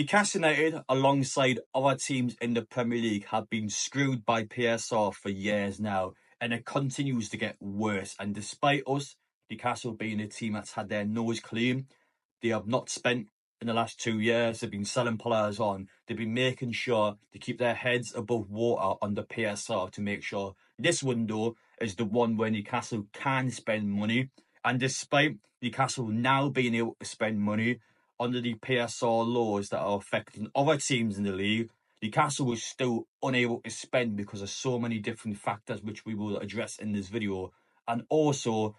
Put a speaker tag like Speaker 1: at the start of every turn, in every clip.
Speaker 1: Newcastle United, alongside other teams in the Premier League, have been screwed by PSR for years now, and it continues to get worse. And despite us, Newcastle being a team that's had their nose clean, they have not spent in the last 2 years. They've been selling players on. They've been making sure to keep their heads above water under PSR to make sure this window is the one where Newcastle can spend money. And despite Newcastle now being able to spend money under the PSR laws that are affecting other teams in the league, Newcastle was still unable to spend because of so many different factors, which we will address in this video. And also,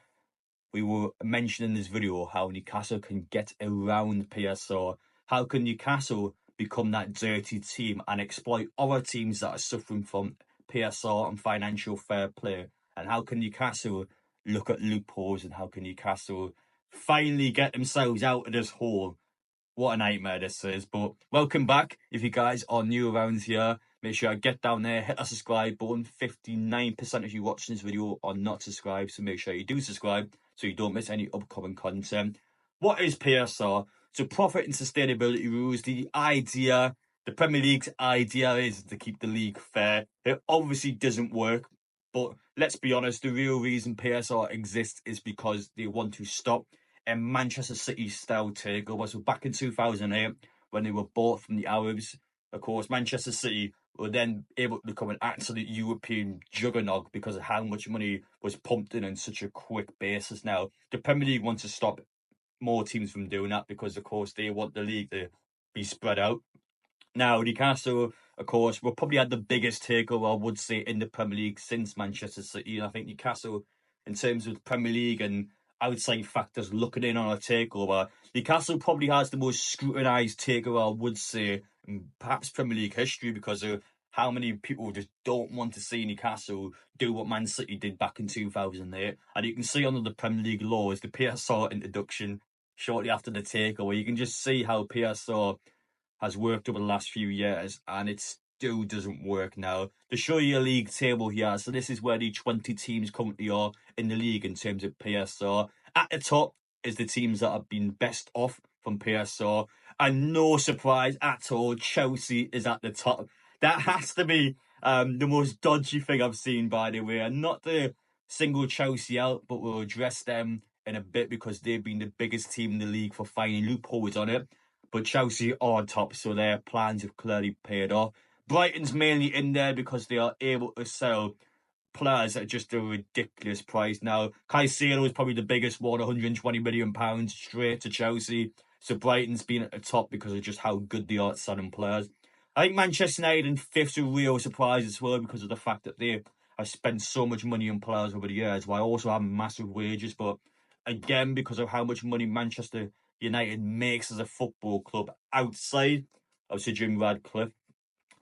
Speaker 1: we will mention in this video how Newcastle can get around PSR. How can Newcastle become that dirty team and exploit other teams that are suffering from PSR and financial fair play? And how can Newcastle look at loopholes, and how can Newcastle finally get themselves out of this hole? What a nightmare this is. But welcome back. If you guys are new around here, make sure you get down there, hit that subscribe button. 59% of you watching this video are not subscribed, so make sure you do subscribe so you don't miss any upcoming content. What is PSR? So profit and sustainability rules. The Premier League's idea is to keep the league fair. It obviously doesn't work, but let's be honest, the real reason PSR exists is because they want to stop a Manchester City style takeover. So back in 2008, when they were bought from the Arabs, of course, Manchester City were then able to become an absolute European juggernaut because of how much money was pumped in such a quick basis. Now, the Premier League wants to stop more teams from doing that because, of course, they want the league to be spread out. Now, Newcastle, of course, will probably had the biggest takeover, I would say, in the Premier League since Manchester City. And I think Newcastle, in terms of the Premier League and outside factors looking in on a takeover, Newcastle probably has the most scrutinised takeover, I would say, in perhaps Premier League history, because of how many people just don't want to see Newcastle do what Man City did back in 2008. And you can see under the Premier League laws, the PSR introduction shortly after the takeover, you can just see how PSR has worked over the last few years, and it still doesn't work now. To show you a league table here, so this is where the 20 teams currently are in the league in terms of PSR. At the top is the teams that have been best off from PSR, and no surprise at all, Chelsea is at the top. That has to be the most dodgy thing I've seen, by the way, and not to single Chelsea out, but we'll address them in a bit because they've been the biggest team in the league for finding loopholes on it. But Chelsea are top, so their plans have clearly paid off. Brighton's mainly in there because they are able to sell players at just a ridiculous price. Now, Caicedo is probably the biggest one, £120 million straight to Chelsea. So Brighton's been at the top because of just how good they are at selling players. I think Manchester United in fifth's a real surprise as well because of the fact that they have spent so much money on players over the years, while also having massive wages. But again, because of how much money Manchester United makes as a football club outside of Sir Jim Radcliffe,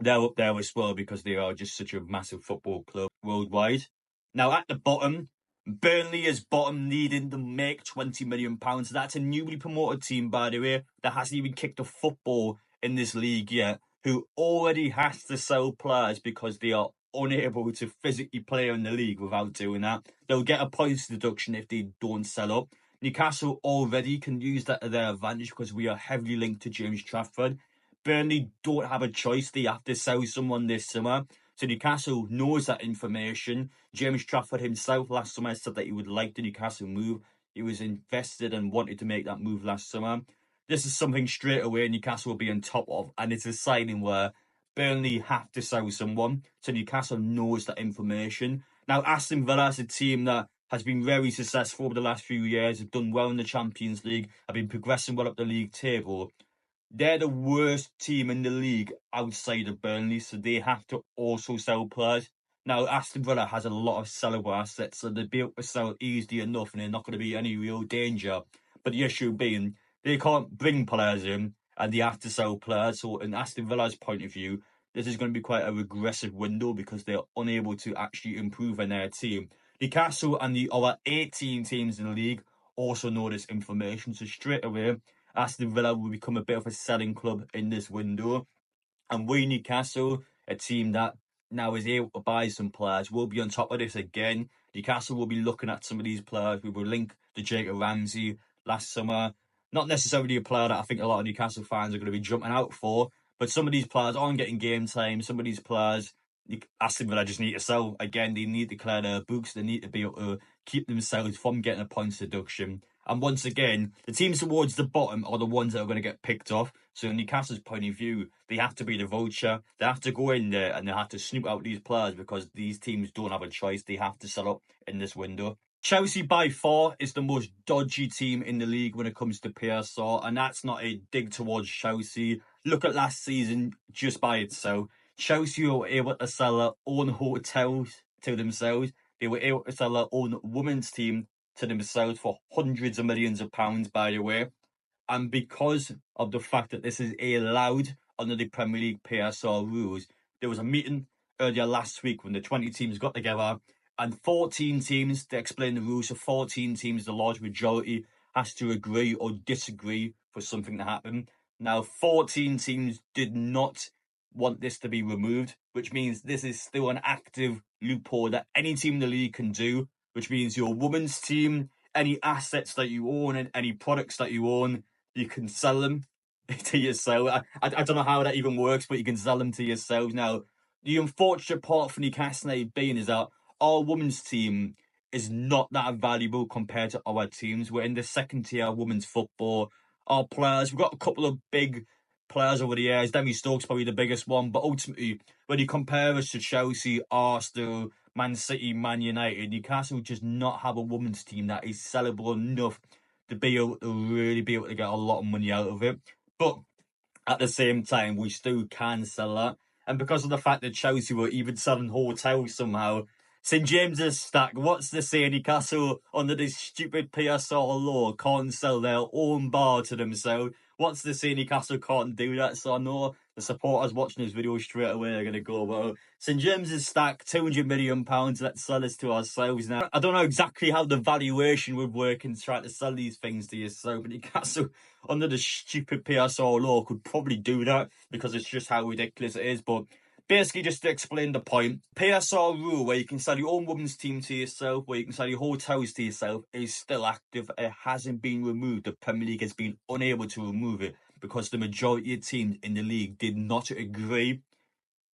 Speaker 1: they're up there as well because they are just such a massive football club worldwide. Now at the bottom, Burnley is bottom, needing to make £20 million. That's a newly promoted team, by the way, that hasn't even kicked a football in this league yet, who already has to sell players because they are unable to physically play in the league without doing that. They'll get a points deduction if they don't sell up. Newcastle already can use that to their advantage because we are heavily linked to James Trafford. Burnley don't have a choice. They have to sell someone this summer. So Newcastle knows that information. James Trafford himself last summer said that he would like the Newcastle move. He was invested and wanted to make that move last summer. This is something straight away Newcastle will be on top of, and it's a signing where Burnley have to sell someone. So Newcastle knows that information. Now, Aston Villa is a team that has been very successful over the last few years, have done well in the Champions League, have been progressing well up the league table. They're the worst team in the league outside of Burnley, so they have to also sell players. Now, Aston Villa has a lot of sellable assets, so they'll be able to sell easily enough, and they're not going to be any real danger. But the issue being, they can't bring players in, and they have to sell players. So in Aston Villa's point of view, this is going to be quite a regressive window because they're unable to actually improve in their team. Newcastle and the other 18 teams in the league also know this information, so straight away, Aston Villa will become a bit of a selling club in this window. And we, Newcastle, a team that now is able to buy some players, will be on top of this again. Newcastle will be looking at some of these players. We will link to Jacob Ramsey last summer. Not necessarily a player that I think a lot of Newcastle fans are going to be jumping out for, but some of these players aren't getting game time. Some of these players, Aston Villa just need to sell. Again, they need to clear their books. They need to be able to keep themselves from getting a points deduction. And once again, the teams towards the bottom are the ones that are going to get picked off. So in Newcastle's point of view, they have to be the vulture. They have to go in there and they have to snoop out these players because these teams don't have a choice. They have to sell up in this window. Chelsea by far is the most dodgy team in the league when it comes to PSR, and that's not a dig towards Chelsea. Look at last season just by itself. Chelsea were able to sell their own hotels to themselves. They were able to sell their own women's team to themselves for hundreds of millions of pounds, by the way. And because of the fact that this is allowed under the Premier League PSR rules, there was a meeting earlier last week when the 20 teams got together and 14 teams, to explain the rules, so 14 teams, the large majority, has to agree or disagree for something to happen. Now, 14 teams did not want this to be removed, which means this is still an active loophole that any team in the league can do, which means your women's team, any assets that you own and any products that you own, you can sell them to yourself. I don't know how that even works, but you can sell them to yourself. Now, the unfortunate part for Newcastle United being is that our women's team is not that valuable compared to our teams. We're in the second tier women's football. Our players, we've got a couple of big players over the years. Demi Stokes probably the biggest one, but ultimately, when you compare us to Chelsea, Arsenal, Man City, Man United, Newcastle just not have a women's team that is sellable enough to be able to really be able to get a lot of money out of it. But at the same time, we still can sell that. And because of the fact that Chelsea were even selling hotels somehow, St James's Stack, what's the say? Newcastle, under this stupid PSR law, can't sell their own bar to themselves. What's the say? Newcastle can't do that. So I know the supporters watching this video straight away are going to go, well, St James's Stack, £200 million, let's sell this to ourselves now. I don't know exactly how the valuation would work in trying to sell these things to yourself, but Newcastle, under the stupid PSR law, could probably do that because it's just how ridiculous it is. But basically, just to explain the point, PSR rule where you can sell your own women's team to yourself, where you can sell your hotels to yourself, is still active. It hasn't been removed. The Premier League has been unable to remove it because the majority of teams in the league did not agree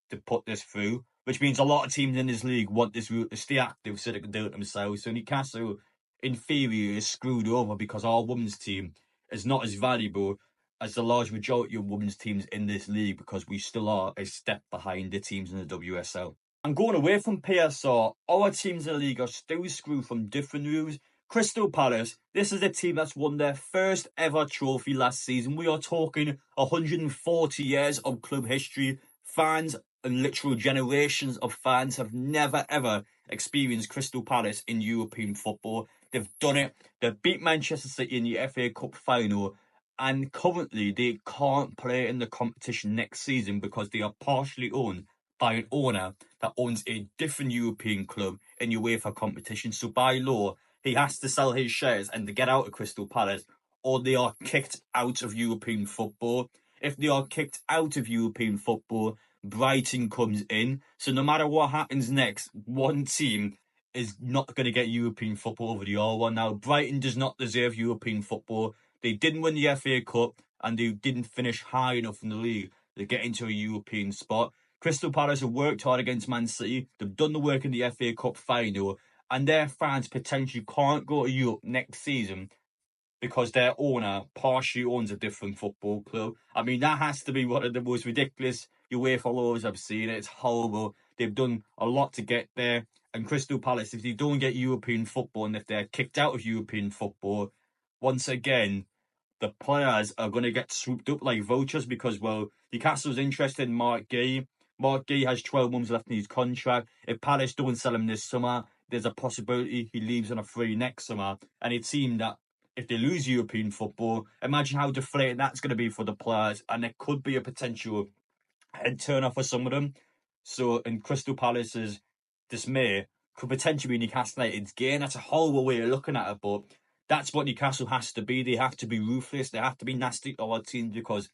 Speaker 1: to put this through, which means a lot of teams in this league want this rule to stay active so they can do it themselves. So Newcastle, in theory, is screwed over because our women's team is not as valuable as the large majority of women's teams in this league because we still are a step behind the teams in the WSL. And going away from PSR, our teams in the league are still screwed from different rules. Crystal Palace, this is a team that's won their first ever trophy last season. We are talking 140 years of club history. Fans and literal generations of fans have never ever experienced Crystal Palace in European football. They've done it. They've beat Manchester City in the FA Cup final, and currently they can't play in the competition next season because they are partially owned by an owner that owns a different European club in UEFA competition. So by law, he has to sell his shares and to get out of Crystal Palace, or they are kicked out of European football. If they are kicked out of European football, Brighton comes in. So no matter what happens next, one team is not going to get European football over the other one. Now, Brighton does not deserve European football. They didn't win the FA Cup and they didn't finish high enough in the league to get into a European spot. Crystal Palace have worked hard against Man City. They've done the work in the FA Cup final, and their fans potentially can't go to Europe next season because their owner partially owns a different football club. I mean, that has to be one of the most ridiculous UEFA laws I've seen. It's horrible. They've done a lot to get there. And Crystal Palace, if they don't get European football and if they're kicked out of European football, once again, the players are going to get swooped up like vultures because, well, Newcastle's interested in Mark Gay. Mark Gay has 12 months left in his contract. If Palace don't sell him this summer, there's a possibility he leaves on a free next summer. And it seemed that if they lose European football, imagine how deflating that's going to be for the players. And there could be a potential head turner for some of them. So in Crystal Palace's dismay, could potentially be Newcastle United's gain. That's a horrible way of looking at it, but that's what Newcastle has to be. They have to be ruthless. They have to be nasty to our teams because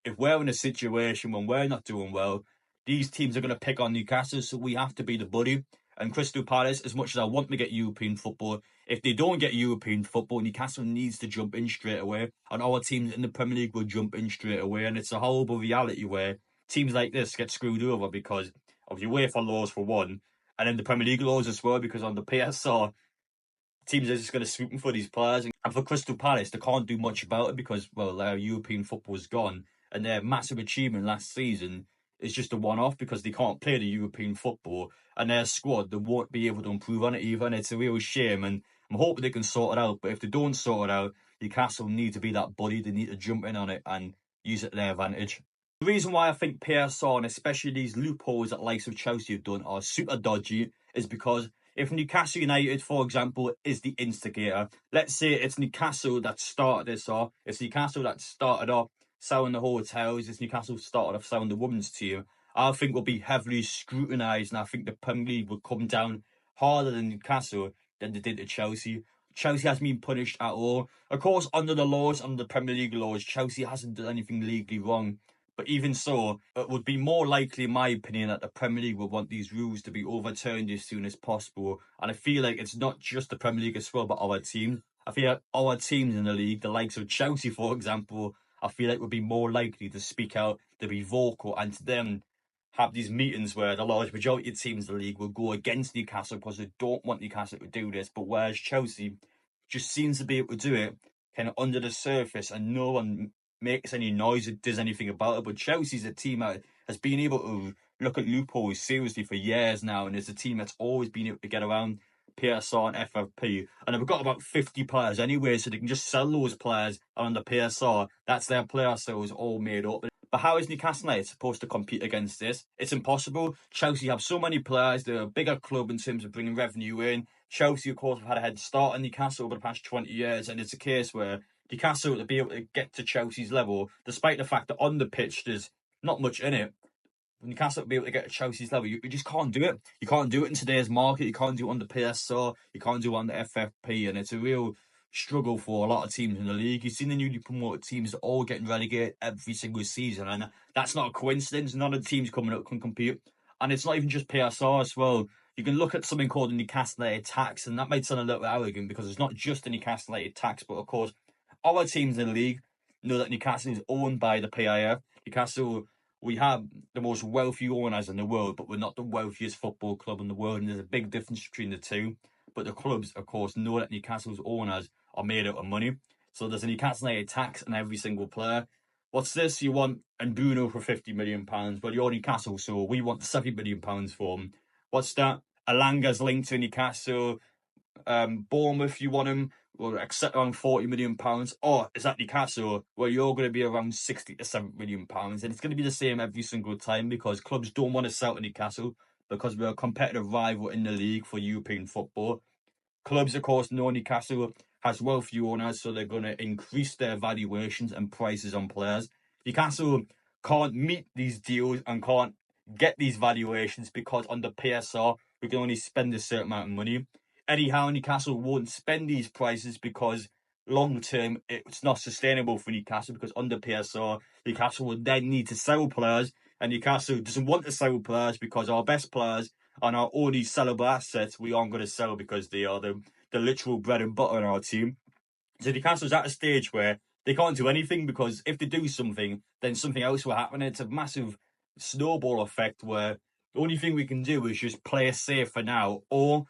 Speaker 1: if we're in a situation when we're not doing well, these teams are going to pick on Newcastle, so we have to be the buddy. And Crystal Palace, as much as I want to get European football, if they don't get European football, Newcastle needs to jump in straight away, and our teams in the Premier League will jump in straight away. And it's a horrible reality where teams like this get screwed over because of your UEFA laws for one, and then the Premier League laws as well, because on the PSR, teams are just going to swoop in for these players. And for Crystal Palace, they can't do much about it because, well, their European football is gone. And their massive achievement last season is just a one-off because they can't play the European football. And their squad, they won't be able to improve on it either. And it's a real shame. And I'm hoping they can sort it out. But if they don't sort it out, Newcastle need to be that buddy. They need to jump in on it and use it to their advantage. The reason why I think PSR, and especially these loopholes that likes of Chelsea have done, are super dodgy is because if Newcastle United, for example, is the instigator, let's say it's Newcastle that started this off, it's Newcastle that started off selling the hotels, it's Newcastle started off selling the women's team, I think will be heavily scrutinised, and I think the Premier League will come down harder than Newcastle than they did to Chelsea. Chelsea hasn't been punished at all. Of course, under the laws, under the Premier League laws, Chelsea hasn't done anything legally wrong. But even so, it would be more likely, in my opinion, that the Premier League would want these rules to be overturned as soon as possible. And I feel like it's not just the Premier League as well, but our teams. I feel like our teams in the league, the likes of Chelsea, for example, I feel like would be more likely to speak out, to be vocal, and to then have these meetings where the large majority of teams in the league will go against Newcastle because they don't want Newcastle to do this. But whereas Chelsea just seems to be able to do it kind of under the surface and no one makes any noise, it does anything about it. But Chelsea's a team that has been able to look at loopholes seriously for years now, and it's a team that's always been able to get around PSR and FFP. And they've got about 50 players anyway, so they can just sell those players on the PSR. That's their player sales all made up. But how is Newcastle United supposed to compete against this? It's impossible. Chelsea have so many players. They're a bigger club in terms of bringing revenue in. Chelsea, of course, have had a head start on Newcastle over the past 20 years, and it's a case where Newcastle to be able to get to Chelsea's level, despite the fact that on the pitch there's not much in it. Newcastle to be able to get to Chelsea's level, you just can't do it. You can't do it in today's market. You can't do it on the PSR. You can't do it on the FFP, and it's a real struggle for a lot of teams in the league. You've seen the newly promoted teams all getting relegated every single season, and that's not a coincidence. None of the teams coming up can compete, and it's not even just PSR as well. You can look at something called the Newcastle United tax, and that might sound a little bit arrogant because it's not just the Newcastle United tax, but of course, our teams in the league know that Newcastle is owned by the PIF. Newcastle, we have the most wealthy owners in the world, but we're not the wealthiest football club in the world, and there's a big difference between the two. But the clubs, of course, know that Newcastle's owners are made out of money. So there's a Newcastle United tax on every single player. What's this? You want Bruno for £50 million. Well, you're Newcastle, so we want £70 million for him. What's that? Alanga's linked to Newcastle. Bournemouth, you want him, will accept around £40 million. Or is that Newcastle, where you're going to be around £60 to £70 million? And it's going to be the same every single time because clubs don't want to sell to Newcastle because we're a competitive rival in the league for European football. Clubs, of course, know Newcastle has wealthy owners, so they're going to increase their valuations and prices on players. Newcastle can't meet these deals and can't get these valuations because on the PSR, we can only spend a certain amount of money. Anyhow, Newcastle won't spend these prices because long term it's not sustainable for Newcastle because under PSR, Newcastle will then need to sell players, and Newcastle doesn't want to sell players because our best players and our only sellable assets we aren't going to sell because they are the literal bread and butter in our team. So Newcastle's at a stage where they can't do anything because if they do something, then something else will happen. It's a massive snowball effect where the only thing we can do is just play safe for now, or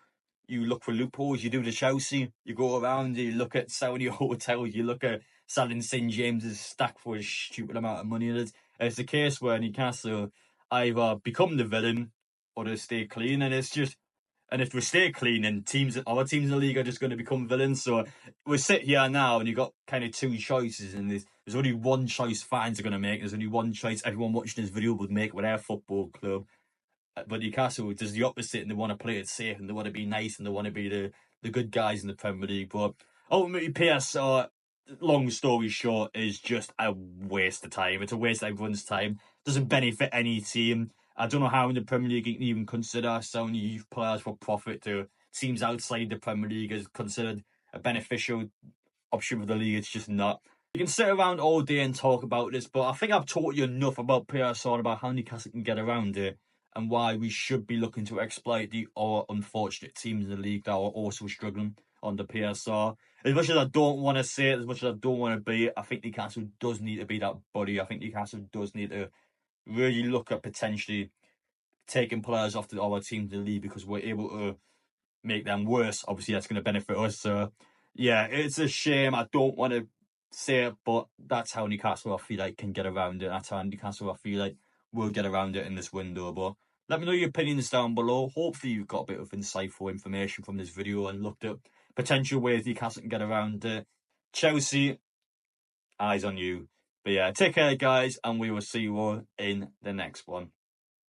Speaker 1: you look for loopholes. You do the Chelsea, you go around, you look at selling your hotels, you look at selling St James's stack for a stupid amount of money. And it's the case where Newcastle either become the villain or they stay clean, and it's just. And if we stay clean, then other teams in the league are just going to become villains. So we sit here now, and you've got kind of two choices, and there's only one choice fans are going to make. There's only one choice everyone watching this video would make with their football club. But Newcastle does the opposite, and they want to play it safe, and they want to be nice, and they want to be the good guys in the Premier League. But ultimately, PSR, long story short, is just a waste of time. It's a waste of everyone's time. Doesn't benefit any team. I don't know how in the Premier League you can even consider selling youth players for profit to teams outside the Premier League is considered a beneficial option for the league. It's just not. You can sit around all day and talk about this, but I think I've taught you enough about PSR, about how Newcastle can get around it, and why we should be looking to exploit the other unfortunate teams in the league that are also struggling. on the PSR. As much as I don't want to say it, as much as I don't want to be it, I think Newcastle does need to be that buddy. I think Newcastle does need to really look at potentially taking players off our team to leave because we're able to make them worse. Obviously, that's going to benefit us. So, yeah, it's a shame. I don't want to say it, but that's how Newcastle, I feel like, can get around it. That's how Newcastle, I feel like, will get around it in this window. But let me know your opinions down below. Hopefully, you've got a bit of insightful information from this video and looked at potential ways Newcastle can get around it. Chelsea, eyes on you. But yeah, take care, guys, and we will see you all in the next one.